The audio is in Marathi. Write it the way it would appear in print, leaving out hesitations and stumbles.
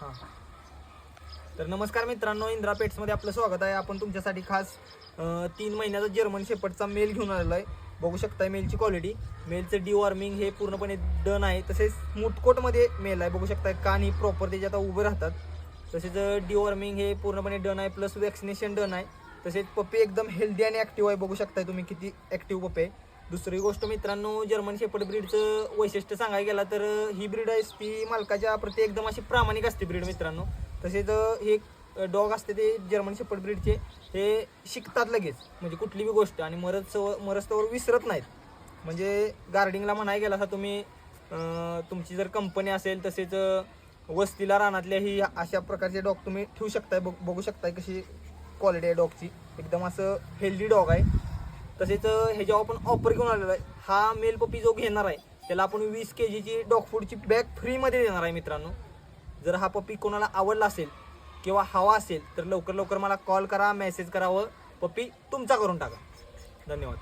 हां तर नमस्कार मित्रांनो, इंद्रा पेट्समध्ये आपलं स्वागत आहे. आपण तुमच्यासाठी खास 3 महिन्याचा जर्मन शेपर्डचा मेल घेऊन आलेलो आहे. बघू शकता मेलची क्वालिटी. मेलचं डिवॉर्मिंग हे पूर्णपणे डन आहे. तसेच स्मूथकोटमध्ये मेल आहे. बघू शकता कान ही प्रॉपर त्याच्या आता उभं राहतात. तसेच डिवॉर्मिंग हे पूर्णपणे डन आहे, प्लस वॅक्सिनेशन डन आहे. तसेच पप्पी एकदम हेल्दी आणि ॲक्टिव्ह आहे. बघू शकताय तुम्ही किती ॲक्टिव्ह पप्पी आहे. दुसरी गोष्ट मित्रांनो, जर्मन शेपर्ड ब्रीडचं वैशिष्ट्य सांगायला गेला तर ही ब्रीड आहे ती मालकाच्या प्रति एकदम अशी प्रामाणिक असते ब्रीड मित्रांनो. तसेच हे डॉग असते ते जर्मन शेपर्ड ब्रीडचे हे शिकतात लगेच, म्हणजे कुठली बी गोष्ट, आणि मरस्तवर विसरत नाहीत. म्हणजे गार्डिंगला म्हणायला गेला तर तुम्ही तुमची जर कंपनी असेल, तसेच वस्तीला रानातल्या ही अशा प्रकारचे डॉग तुम्ही ठेवू शकताय. बघू शकताय कशी क्वालिटी आहे डॉगची, एकदम असं हेल्दी डॉग आहे. तसेच ह्याच्यावर आपण ऑफर घेऊन आलेलो आहे. हा मेल पपी जो घेणार आहे त्याला आपण 20 kgची डॉग फूडची बॅग फ्रीमध्ये देणार आहे मित्रांनो. जर हा पपी कोणाला आवडला असेल किंवा हवा असेल तर लवकर मला कॉल करा, मेसेज करा व पपी तुमचा करून टाका. धन्यवाद.